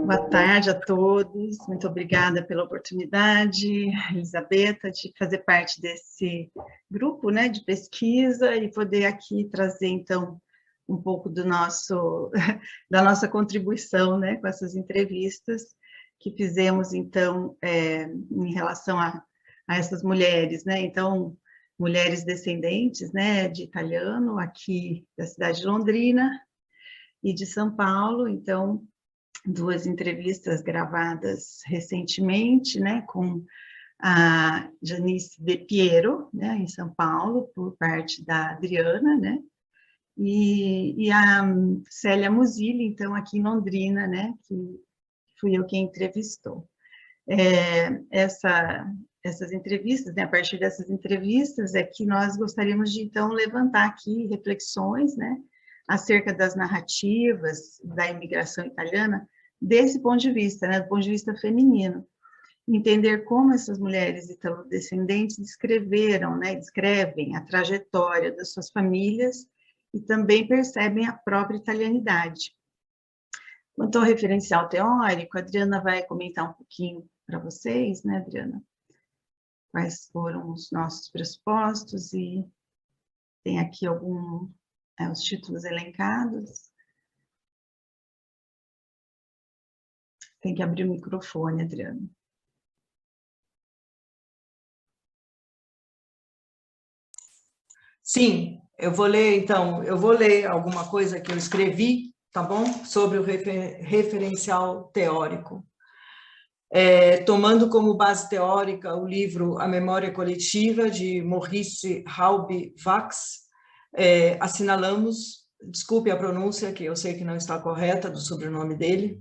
Boa tarde a todos, muito obrigada pela oportunidade, Elisabetta, de fazer parte desse grupo, né, de pesquisa e poder aqui trazer, então, um pouco da nossa contribuição, né, com essas entrevistas que fizemos, então, em relação a essas mulheres, né, então, mulheres descendentes, né, de italiano, aqui da cidade de Londrina e de São Paulo, então, duas entrevistas gravadas recentemente, né, com a Janice De Piero, né, em São Paulo, por parte da Adriana, né, e a Célia Musilli, então, aqui em Londrina, né, que fui eu quem entrevistou. Essas entrevistas, né, a partir dessas entrevistas, é que nós gostaríamos de, então, levantar aqui reflexões, né, acerca das narrativas da imigração italiana, desse ponto de vista, né, do ponto de vista feminino, entender como essas mulheres italo-descendentes descreveram, né, descrevem a trajetória das suas famílias e também percebem a própria italianidade. Quanto ao referencial teórico, a Adriana vai comentar um pouquinho para vocês, né, Adriana? Quais foram os nossos pressupostos e tem aqui os títulos elencados. Tem que abrir o microfone, Adriana. Sim, eu vou ler alguma coisa que eu escrevi, tá bom? Sobre o referencial teórico. Tomando como base teórica o livro A Memória Coletiva, de Maurice Halbe-Wachs, assinalamos, desculpe a pronúncia, que eu sei que não está correta, do sobrenome dele,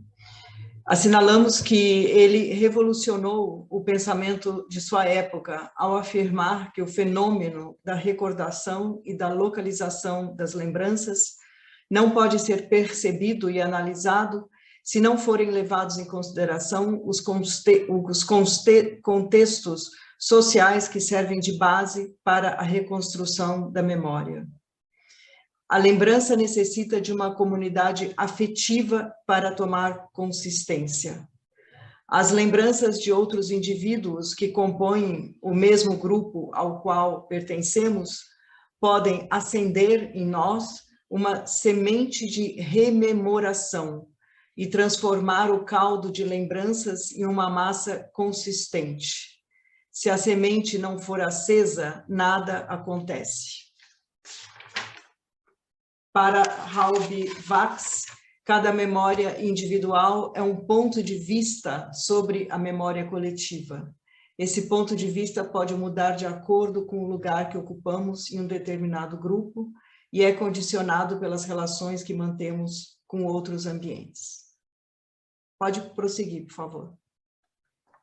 assinalamos que ele revolucionou o pensamento de sua época ao afirmar que o fenômeno da recordação e da localização das lembranças não pode ser percebido e analisado se não forem levados em consideração os contextos sociais que servem de base para a reconstrução da memória. A lembrança necessita de uma comunidade afetiva para tomar consistência. As lembranças de outros indivíduos que compõem o mesmo grupo ao qual pertencemos podem acender em nós uma semente de rememoração e transformar o caldo de lembranças em uma massa consistente. Se a semente não for acesa, nada acontece. Para Halbe-Wachs, cada memória individual é um ponto de vista sobre a memória coletiva. Esse ponto de vista pode mudar de acordo com o lugar que ocupamos em um determinado grupo e é condicionado pelas relações que mantemos com outros ambientes. Pode prosseguir, por favor.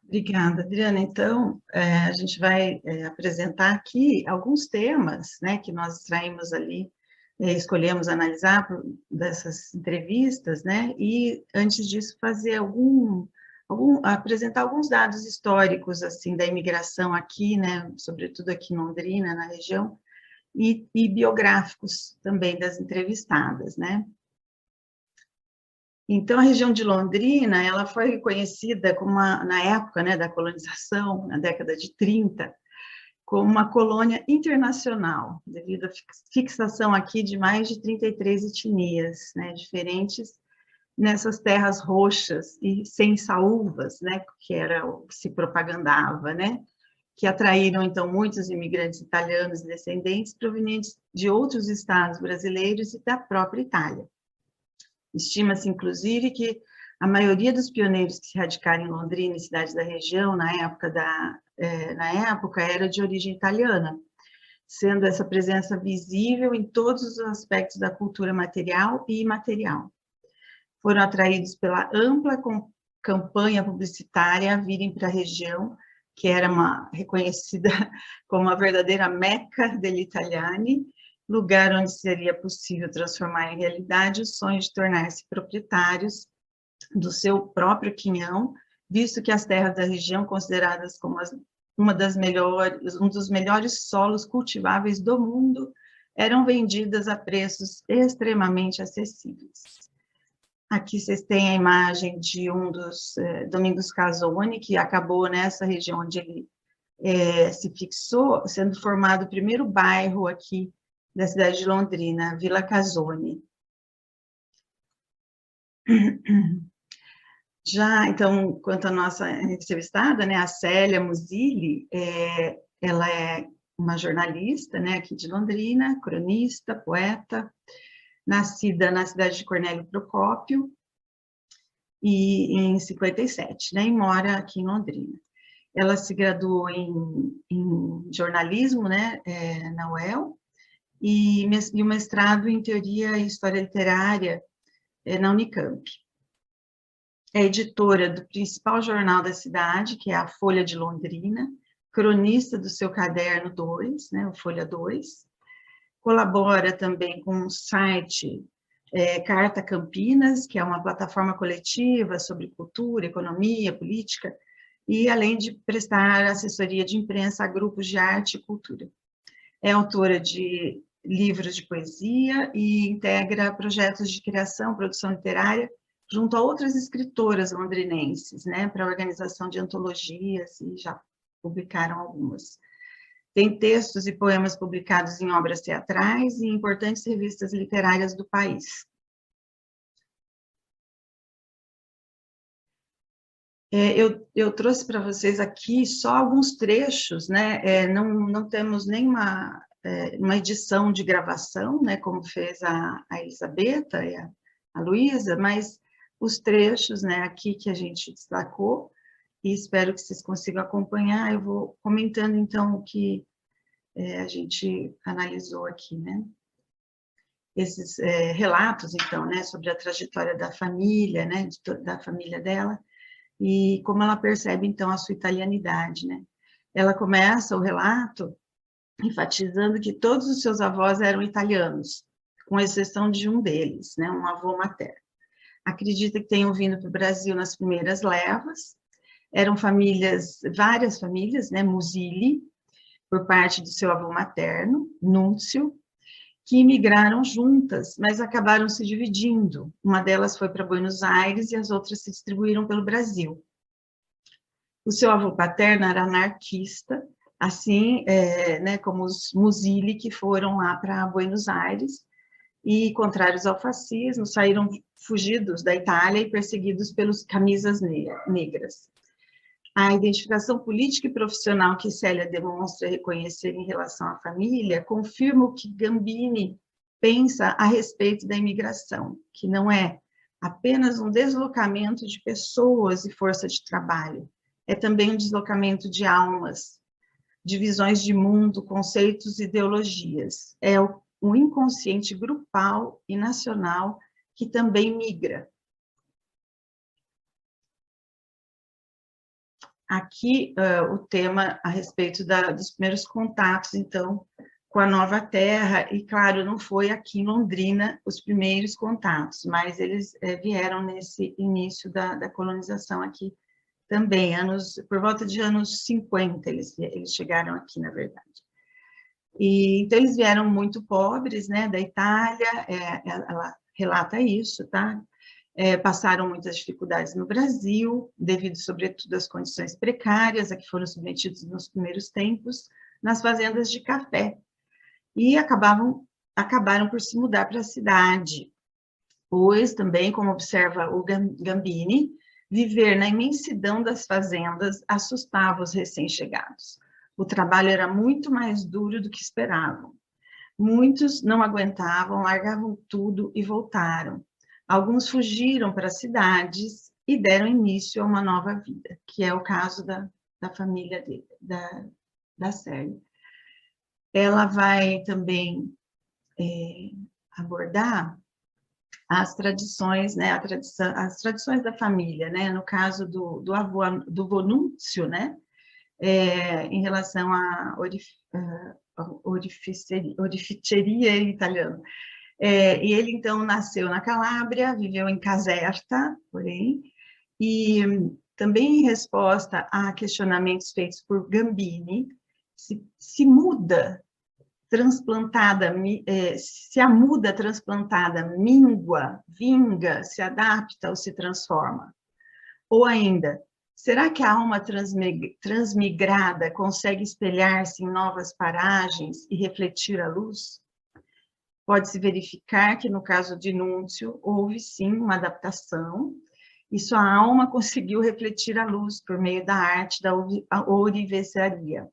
Obrigada, Adriana. Então, a gente vai apresentar aqui alguns temas, né, que nós extraímos ali, escolhemos analisar dessas entrevistas, né, e antes disso fazer apresentar alguns dados históricos, assim, da imigração aqui, né, sobretudo aqui em Londrina, na região, e biográficos também das entrevistadas, né. Então, a região de Londrina, ela foi reconhecida como na época, né, da colonização, na década de 30, como uma colônia internacional, devido à fixação aqui de mais de 33 etnias, né, diferentes, nessas terras roxas e sem saúvas, né, que era o que se propagandava, né, que atraíram, então, muitos imigrantes italianos e descendentes provenientes de outros estados brasileiros e da própria Itália. Estima-se, inclusive, que a maioria dos pioneiros que se radicaram em Londrina e cidades da região, na época, era de origem italiana, sendo essa presença visível em todos os aspectos da cultura material e imaterial. Foram atraídos pela ampla campanha publicitária a virem para a região, que era reconhecida como a verdadeira Meca degli Italiani, lugar onde seria possível transformar em realidade o sonho de tornar-se proprietários do seu próprio quinhão, visto que as terras da região, consideradas como um dos melhores solos cultiváveis do mundo, eram vendidas a preços extremamente acessíveis. Aqui vocês têm a imagem de um dos Domingos Casoni, que acabou nessa região onde ele se fixou, sendo formado o primeiro bairro aqui da cidade de Londrina, Vila Casoni. Já, então, quanto à nossa entrevistada, né, a Célia Musilli, ela é uma jornalista, né, aqui de Londrina, cronista, poeta, nascida na cidade de Cornélio Procópio, e em 57, né, e mora aqui em Londrina. Ela se graduou em jornalismo, né, na UEL, e o mestrado em teoria e história literária na Unicamp. É editora do principal jornal da cidade, que é a Folha de Londrina, cronista do seu caderno 2, né, o Folha 2. Colabora também com o site Carta Campinas, que é uma plataforma coletiva sobre cultura, economia, política, e além de prestar assessoria de imprensa a grupos de arte e cultura. É autora de livros de poesia e integra projetos de criação, produção literária, junto a outras escritoras londrinenses, né, para a organização de antologias, e já publicaram algumas. Tem textos e poemas publicados em obras teatrais e em importantes revistas literárias do país. Eu trouxe para vocês aqui só alguns trechos, né? Não temos nenhuma uma edição de gravação, né? Como fez a Elisabetta e a Luísa, mas os trechos, né? Aqui que a gente destacou, e espero que vocês consigam acompanhar. Eu vou comentando, então, o que a gente analisou aqui, né? Esses relatos, então, né? Sobre a trajetória da família, né? Da família dela, e como ela percebe, então, a sua italianidade, né? Ela começa o relato enfatizando que todos os seus avós eram italianos, com exceção de um deles, né? Um avô materno. Acredita que tenham vindo para o Brasil nas primeiras levas, eram famílias, várias famílias, né? Musilli, por parte do seu avô materno, Núncio, que imigraram juntas, mas acabaram se dividindo. Uma delas foi para Buenos Aires e as outras se distribuíram pelo Brasil. O seu avô paterno era anarquista, assim, né, como os Musilli, que foram lá para Buenos Aires, e, contrários ao fascismo, saíram fugidos da Itália e perseguidos pelos camisas negras. A identificação política e profissional que Célia demonstra reconhecer em relação à família confirma o que Gambini pensa a respeito da imigração, que não é apenas um deslocamento de pessoas e força de trabalho, é também um deslocamento de almas, de visões de mundo, conceitos e ideologias. É um inconsciente grupal e nacional que também migra. Aqui, o tema a respeito dos primeiros contatos, então, com a Nova Terra, e, claro, não foi aqui em Londrina os primeiros contatos, mas eles vieram nesse início da colonização aqui também, por volta de anos 50, eles chegaram aqui, na verdade. E, então, eles vieram muito pobres, né, da Itália, ela relata isso, tá? Passaram muitas dificuldades no Brasil, devido, sobretudo, às condições precárias a que foram submetidos nos primeiros tempos, nas fazendas de café, e acabaram por se mudar para a cidade, pois também, como observa o Gambini, viver na imensidão das fazendas assustava os recém-chegados. O trabalho era muito mais duro do que esperavam. Muitos não aguentavam, largavam tudo e voltaram. Alguns fugiram para as cidades e deram início a uma nova vida, que é o caso da família dele, da Célia. Ela vai também abordar as tradições, né, as tradições da família, né, no caso do avô, do Núncio, né, em relação à orificeria em italiano. E ele, então, nasceu na Calábria, viveu em Caserta, porém, e também em resposta a questionamentos feitos por Gambini, se muda transplantada, se a muda transplantada mingua, vinga, se adapta ou se transforma? Ou ainda, será que a alma transmigrada consegue espelhar-se em novas paragens e refletir a luz? Pode-se verificar que, no caso de Núncio, houve sim uma adaptação, e sua alma conseguiu refletir a luz por meio da arte da ourivesaria,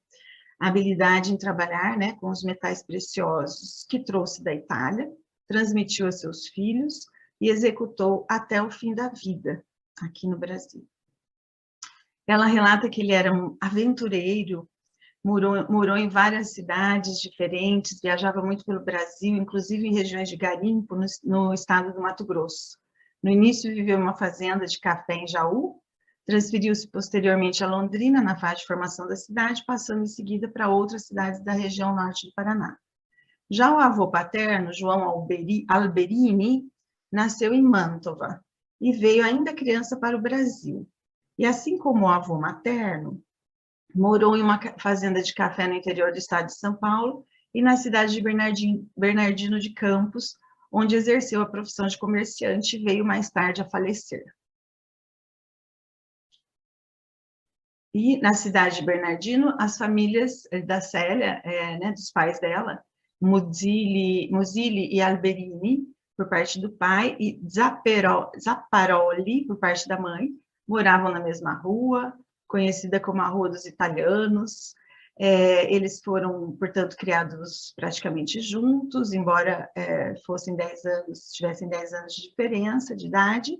a habilidade em trabalhar, né, com os metais preciosos que trouxe da Itália, transmitiu a seus filhos e executou até o fim da vida, aqui no Brasil. Ela relata que ele era um aventureiro, morou em várias cidades diferentes, viajava muito pelo Brasil, inclusive em regiões de garimpo, no estado do Mato Grosso. No início, viveu em uma fazenda de café em Jaú, transferiu-se posteriormente a Londrina, na fase de formação da cidade, passando em seguida para outras cidades da região norte do Paraná. Já o avô paterno, João Alberini, nasceu em Mantova e veio ainda criança para o Brasil. E assim como o avô materno, morou em uma fazenda de café no interior do estado de São Paulo e na cidade de Bernardino de Campos, onde exerceu a profissão de comerciante e veio mais tarde a falecer. E na cidade de Bernardino, as famílias da Célia, né, dos pais dela, Musili e Alberini, por parte do pai, e Zapparoli, por parte da mãe, moravam na mesma rua, conhecida como a Rua dos Italianos. Eles foram, portanto, criados praticamente juntos, embora fossem 10 anos, tivessem 10 anos de diferença de idade,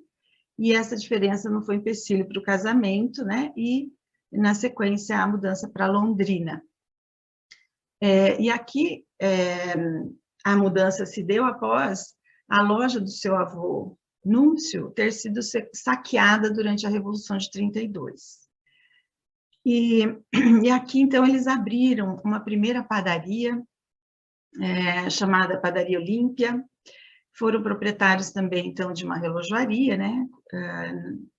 e essa diferença não foi empecilho para o casamento, né? E, na sequência, a mudança para Londrina. E aqui, a mudança se deu após a loja do seu avô, Núncio, ter sido saqueada durante a Revolução de 32. E aqui, então, eles abriram uma primeira padaria, chamada Padaria Olímpia. Foram proprietários também, então, de uma relojoaria, né,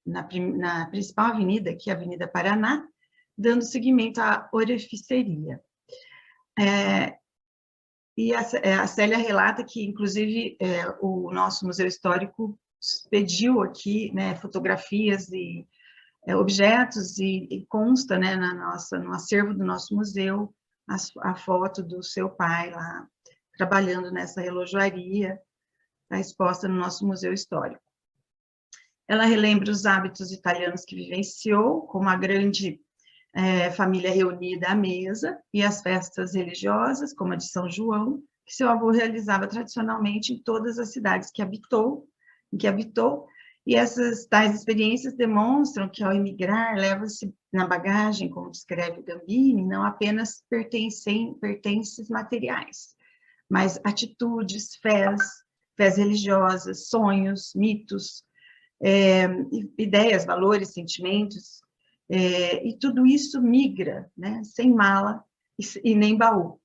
na principal avenida, que é a Avenida Paraná, dando seguimento à oreficeria. E a Célia relata que, inclusive, o nosso Museu Histórico pediu aqui, né, fotografias e objetos, e consta, né, no acervo do nosso museu a foto do seu pai lá, trabalhando nessa relojoaria, está exposta no nosso Museu Histórico. Ela relembra os hábitos italianos que vivenciou, como a grande família reunida à mesa, e as festas religiosas, como a de São João, que seu avô realizava tradicionalmente em todas as cidades que habitou, e essas tais experiências demonstram que, ao emigrar, leva-se na bagagem, como descreve o Gambini, não apenas pertences materiais, mas atitudes, fés religiosas, sonhos, mitos, ideias, valores, sentimentos, e tudo isso migra, né, sem mala e nem baú.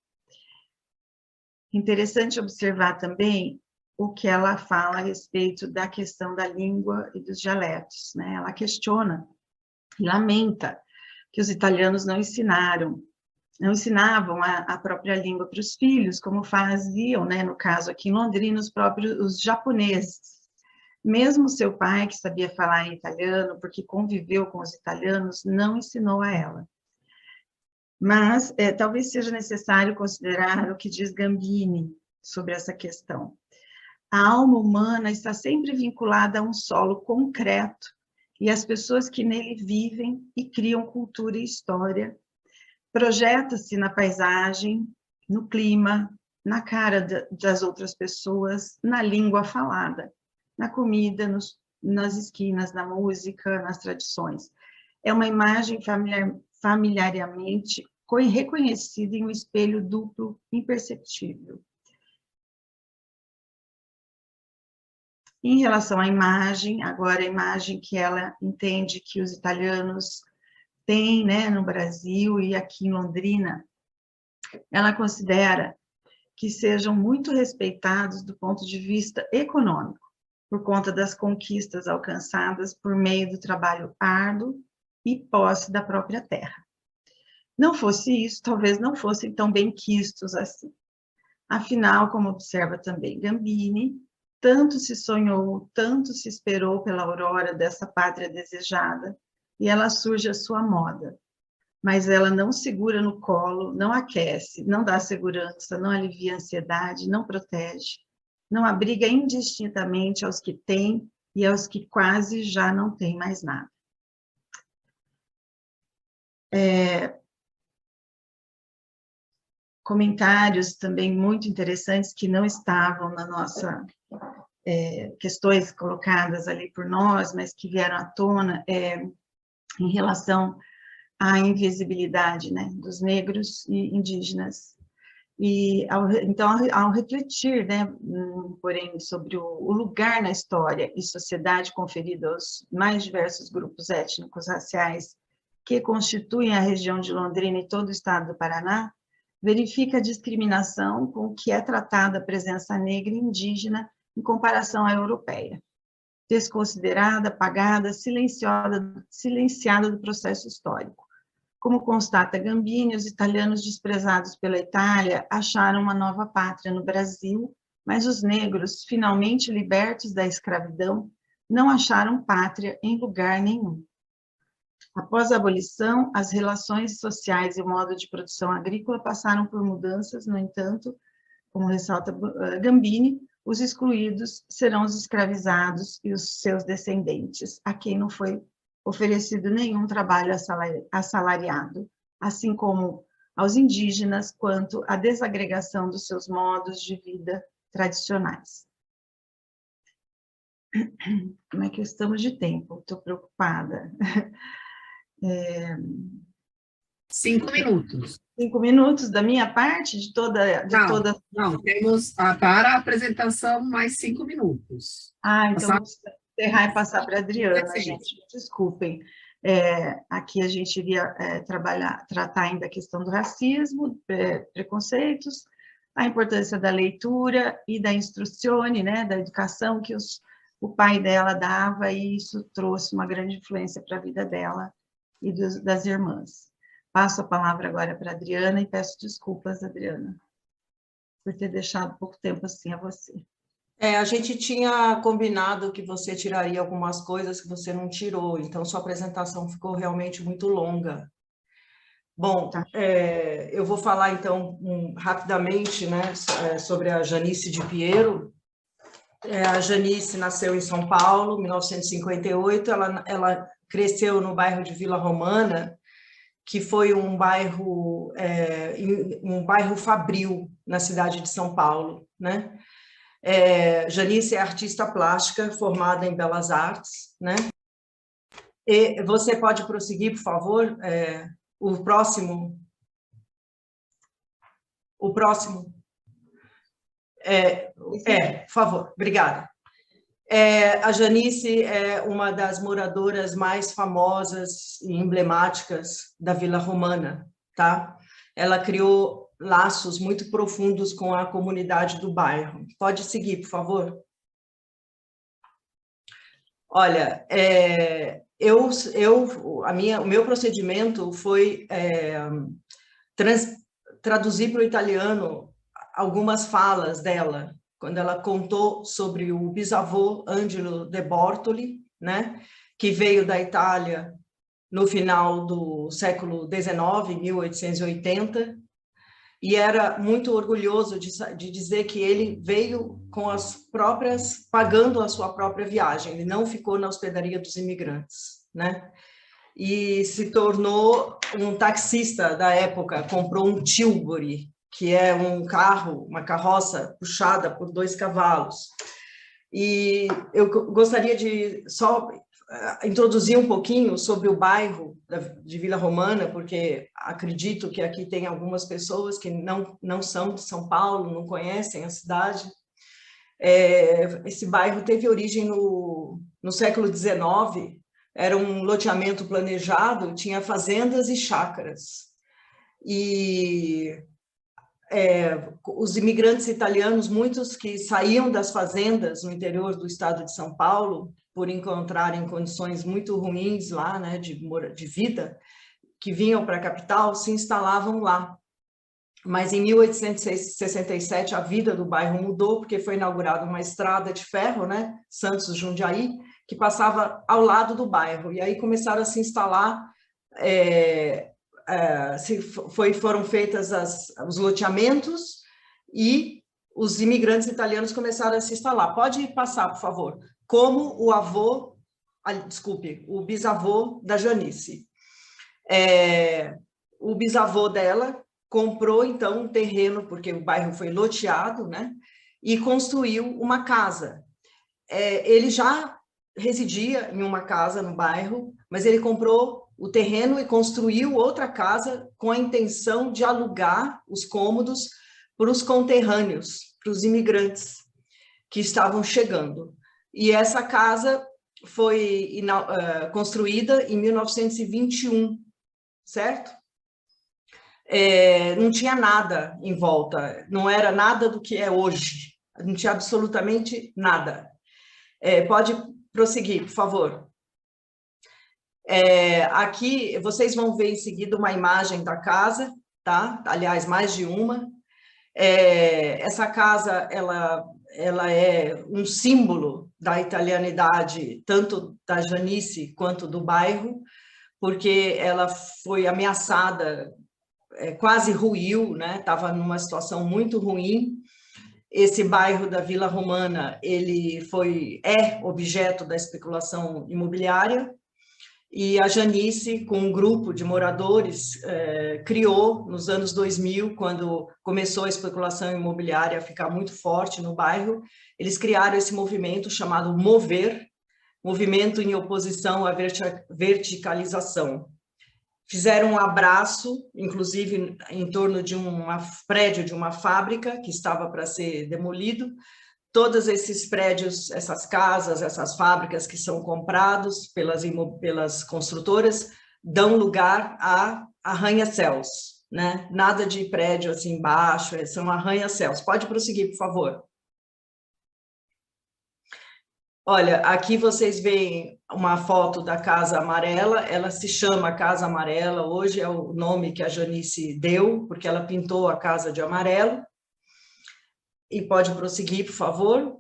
Interessante observar também o que ela fala a respeito da questão da língua e dos dialetos, né? Ela questiona e lamenta que os italianos não ensinavam a própria língua para os filhos, como faziam, né, no caso aqui em Londrina, os japoneses. Mesmo seu pai, que sabia falar em italiano, porque conviveu com os italianos, não ensinou a ela. Mas talvez seja necessário considerar o que diz Gambini sobre essa questão. A alma humana está sempre vinculada a um solo concreto, e as pessoas que nele vivem e criam cultura e história, projeta-se na paisagem, no clima, na cara das outras pessoas, na língua falada, na comida, nas esquinas, na música, nas tradições. É uma imagem familiarmente reconhecida em um espelho duplo imperceptível. Em relação à imagem, agora a imagem que ela entende que os italianos têm, né, no Brasil e aqui em Londrina, ela considera que sejam muito respeitados do ponto de vista econômico, por conta das conquistas alcançadas por meio do trabalho árduo e posse da própria terra. Não fosse isso, talvez não fossem tão bem quistos assim. Afinal, como observa também Gambini, tanto se sonhou, tanto se esperou pela aurora dessa pátria desejada, e ela surge à sua moda. Mas ela não segura no colo, não aquece, não dá segurança, não alivia a ansiedade, não protege, não abriga indistintamente aos que têm e aos que quase já não têm mais nada. Comentários também muito interessantes que não estavam na nossa questões colocadas ali por nós, mas que vieram à tona em relação à invisibilidade, né, dos negros e indígenas. E, então, ao refletir, né, porém, sobre o lugar na história e sociedade conferido aos mais diversos grupos étnicos raciais que constituem a região de Londrina e todo o estado do Paraná, verifica a discriminação com que é tratada a presença negra e indígena em comparação à europeia. Desconsiderada, apagada, silenciada do processo histórico. Como constata Gambini, os italianos desprezados pela Itália acharam uma nova pátria no Brasil, mas os negros, finalmente libertos da escravidão, não acharam pátria em lugar nenhum. Após a abolição, as relações sociais e o modo de produção agrícola passaram por mudanças, no entanto, como ressalta Gambini, os excluídos serão os escravizados e os seus descendentes, a quem não foi oferecido nenhum trabalho assalariado, assim como aos indígenas, quanto à desagregação dos seus modos de vida tradicionais. Como é que estamos de tempo? Estou preocupada. 5 minutos. 5 minutos da minha parte, de toda... Não, temos para a apresentação mais 5 minutos. Então vamos encerrar e passar para a Adriana, gente. Desculpem. Aqui a gente iria tratar ainda a questão do racismo, preconceitos, a importância da leitura e da instruzione, né, da educação que o pai dela dava, e isso trouxe uma grande influência para a vida dela e das irmãs. Passo a palavra agora para a Adriana e peço desculpas, Adriana, por ter deixado pouco tempo assim a você. A gente tinha combinado que você tiraria algumas coisas que você não tirou, então sua apresentação ficou realmente muito longa. Bom, Tá. Eu vou falar então rapidamente, né, sobre a Janice de Piero. A Janice nasceu em São Paulo, em 1958, ela cresceu no bairro de Vila Romana, que foi um bairro fabril na cidade de São Paulo, né? Janice é artista plástica, formada em Belas Artes, né? E você pode prosseguir, por favor? O próximo. Por favor, obrigada. A Janice é uma das moradoras mais famosas e emblemáticas da Vila Romana, tá? Ela criou laços muito profundos com a comunidade do bairro. Pode seguir, por favor? Olha, o meu procedimento foi traduzir para o italiano algumas falas dela, quando ela contou sobre o bisavô Angelo de Bortoli, né, que veio da Itália no final do século XIX, 1880, e era muito orgulhoso de dizer que ele veio com pagando a sua própria viagem, ele não ficou na hospedaria dos imigrantes, né? E se tornou um taxista da época, comprou um Tilbury, que é uma carroça puxada por 2 cavalos. E eu gostaria de só introduzir um pouquinho sobre o bairro de Vila Romana, porque acredito que aqui tem algumas pessoas que não são de São Paulo, não conhecem a cidade. Esse bairro teve origem no século XIX, era um loteamento planejado, tinha fazendas e chácaras. E os imigrantes italianos, muitos que saíam das fazendas no interior do estado de São Paulo, por encontrarem condições muito ruins lá, né, de vida, que vinham para a capital, se instalavam lá. mas em 1867 a vida do bairro mudou, porque foi inaugurada uma estrada de ferro, né, Santos-Jundiaí, que passava ao lado do bairro, e aí começaram a se instalar, foram feitas os loteamentos, e os imigrantes italianos começaram a se instalar. Pode passar, por favor. Como o bisavô da Janice. O bisavô dela comprou, então, um terreno, porque o bairro foi loteado, né? E construiu uma casa. Ele já residia em uma casa no bairro, mas ele comprou o terreno e construiu outra casa com a intenção de alugar os cômodos para os conterrâneos, para os imigrantes que estavam chegando. E essa casa foi construída em 1921, certo? Não tinha nada em volta, não era nada do que é hoje, não tinha absolutamente nada. Pode prosseguir, por favor. Aqui vocês vão ver em seguida uma imagem da casa, tá? Aliás, mais de uma. Essa casa, ela é um símbolo da italianidade, tanto da Janice quanto do bairro, porque ela foi ameaçada, quase ruiu, né? Estava numa situação muito ruim. Esse bairro da Vila Romana, ele é objeto da especulação imobiliária, e a Janice, com um grupo de moradores, criou, nos anos 2000, quando começou a especulação imobiliária a ficar muito forte no bairro, eles criaram esse movimento chamado Mover, movimento em oposição à verticalização. Fizeram um abraço, inclusive em torno de um prédio de uma fábrica que estava para ser demolido. Todos esses prédios, essas casas, essas fábricas que são comprados pelas construtoras, dão lugar a arranha-céus, né? Nada de prédio assim embaixo, são arranha-céus. Pode prosseguir, por favor. Olha, aqui vocês veem uma foto da Casa Amarela, ela se chama Casa Amarela, hoje é o nome que a Janice deu, porque ela pintou a casa de amarelo. E pode prosseguir, por favor.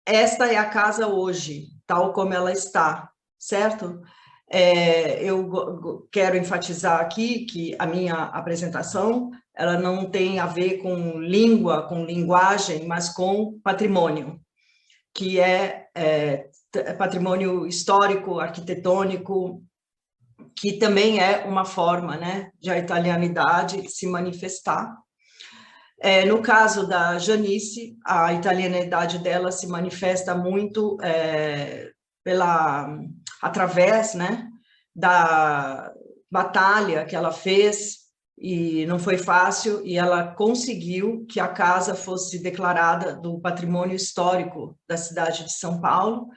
Esta é a casa hoje, tal como ela está, certo? Eu quero enfatizar aqui que a minha apresentação, ela não tem a ver com língua, com linguagem, mas com patrimônio, que é patrimônio histórico, arquitetônico, que também é uma forma, né, de a italianidade se manifestar. No caso da Janice, a italianidade dela se manifesta muito através, né, da batalha que ela fez, e não foi fácil, e ela conseguiu que a casa fosse declarada do patrimônio histórico da cidade de São Paulo.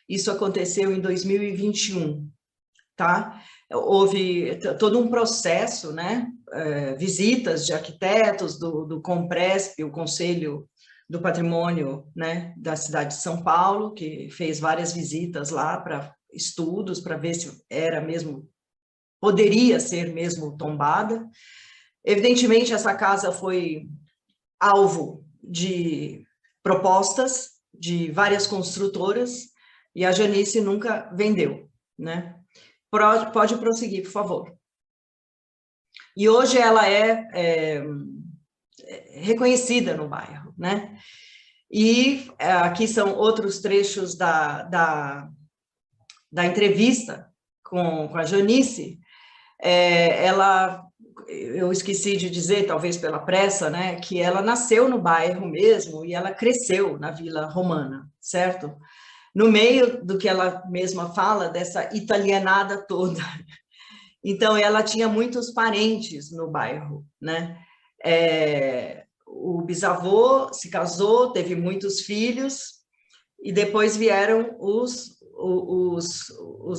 Isso aconteceu em 2021, tá? Houve todo um processo, né? Visitas de arquitetos do Compresp, o Conselho do Patrimônio, né, da cidade de São Paulo, que fez várias visitas lá para estudos, para ver se era mesmo, poderia ser mesmo tombada. Evidentemente, essa casa foi alvo de propostas de várias construtoras, e a Janice nunca vendeu, né? Pode prosseguir, por favor. E hoje ela é reconhecida no bairro, né? E aqui são outros trechos da entrevista com a Janice. Eu esqueci de dizer, talvez pela pressa, né, que ela nasceu no bairro mesmo e ela cresceu na Vila Romana, certo? No meio do que ela mesma fala, dessa italianada toda. Então, ela tinha muitos parentes no bairro, né? O bisavô se casou, teve muitos filhos, e depois vieram os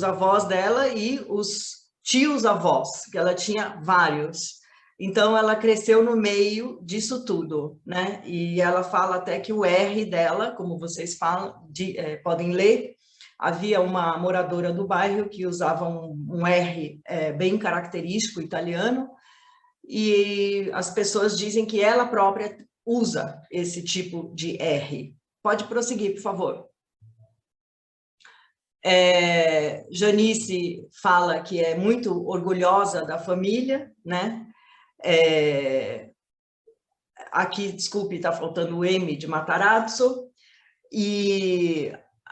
avós dela e os tios-avós, que ela tinha vários. Então, ela cresceu no meio disso tudo, né? E ela fala até que o R dela, como vocês falam, podem ler, havia uma moradora do bairro que usava um R bem característico italiano, e as pessoas dizem que ela própria usa esse tipo de R. Pode prosseguir, por favor. Janice fala que é muito orgulhosa da família, né? Aqui, desculpe, está faltando o M de Matarazzo. E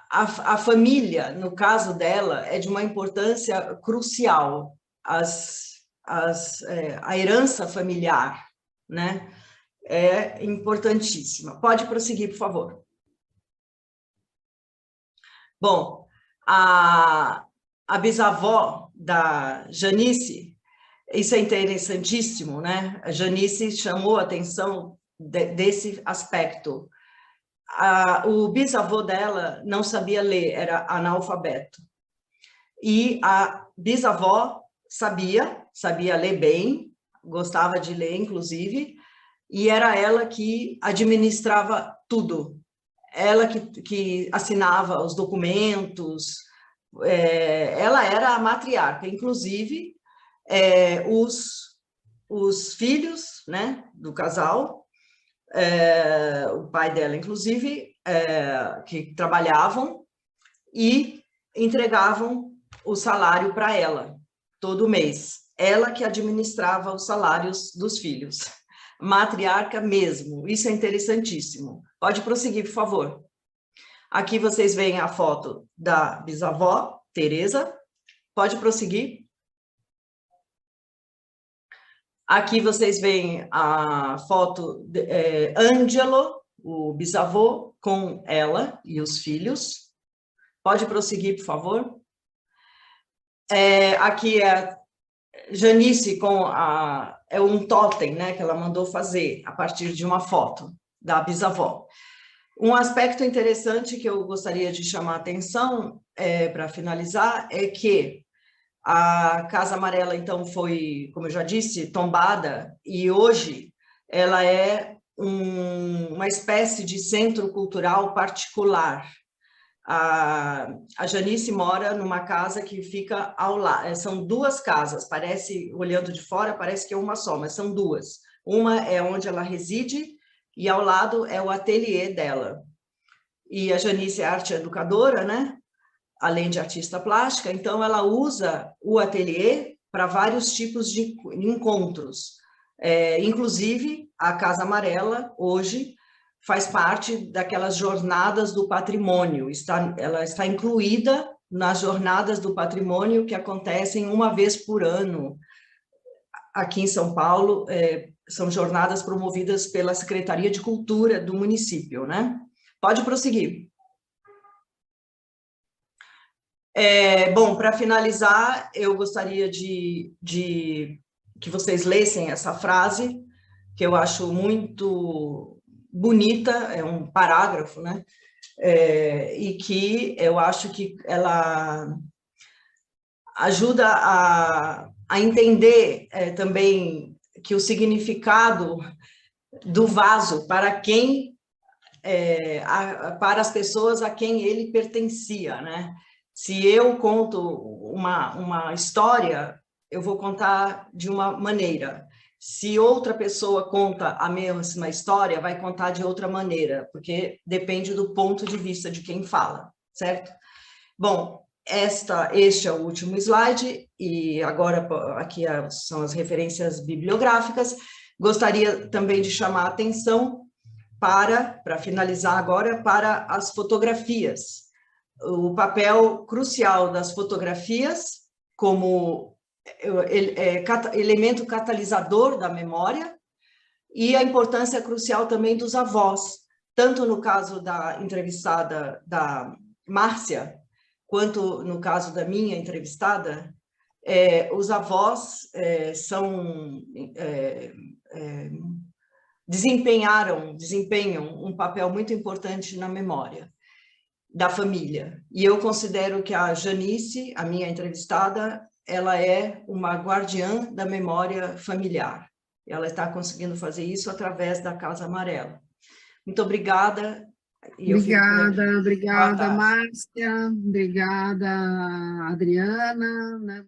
a família, no caso dela, é de uma importância crucial. A herança familiar, né? É importantíssima. Pode prosseguir, por favor. Bom, a bisavó da Janice, isso é interessantíssimo, né? A Janice chamou a atenção desse aspecto. O bisavô dela não sabia ler, era analfabeto. E a bisavó sabia ler bem, gostava de ler, inclusive, e era ela que administrava tudo. Ela que assinava os documentos, ela era a matriarca, inclusive os filhos, né, do casal, o pai dela, inclusive, que trabalhavam e entregavam o salário para ela, todo mês. Ela que administrava os salários dos filhos. Matriarca mesmo, isso é interessantíssimo. Pode prosseguir, por favor. Aqui vocês veem a foto da bisavó, Teresa. Pode prosseguir. Aqui vocês veem a foto de Ângelo, o bisavô, com ela e os filhos. Pode prosseguir, por favor. Aqui é Janice com um totem, né, que ela mandou fazer a partir de uma foto da bisavó. Um aspecto interessante que eu gostaria de chamar a atenção, para finalizar, é que a Casa Amarela, então, foi, como eu já disse, tombada, e hoje ela é uma espécie de centro cultural particular. A Janice mora numa casa que fica ao lado, são duas casas, parece, olhando de fora, parece que é uma só, mas são duas. Uma é onde ela reside e ao lado é o ateliê dela. E a Janice é arte educadora, né? Além de artista plástica, então ela usa o ateliê para vários tipos de encontros. Inclusive, a Casa Amarela, hoje, faz parte daquelas jornadas do patrimônio, ela está incluída nas jornadas do patrimônio que acontecem uma vez por ano. Aqui em São Paulo, são jornadas promovidas pela Secretaria de Cultura do município, né? Pode prosseguir. Bom, para finalizar, eu gostaria de que vocês lessem essa frase, que eu acho muito bonita, é um parágrafo, né? E que eu acho que ela ajuda a entender também que o significado do vaso para quem, para as pessoas a quem ele pertencia, né? Se eu conto uma história, eu vou contar de uma maneira. Se outra pessoa conta a mesma história, vai contar de outra maneira, porque depende do ponto de vista de quem fala, certo? Bom, este é o último slide, e agora aqui são as referências bibliográficas. Gostaria também de chamar a atenção para finalizar agora, para as fotografias. O papel crucial das fotografias como elemento catalisador da memória, e a importância crucial também dos avós, tanto no caso da entrevistada da Márcia, quanto no caso da minha entrevistada. Os avós desempenham um papel muito importante na memória da família. E eu considero que a Janice, a minha entrevistada, ela é uma guardiã da memória familiar. Ela está conseguindo fazer isso através da Casa Amarela. Muito obrigada. Obrigada, Márcia. Obrigada, Adriana, né?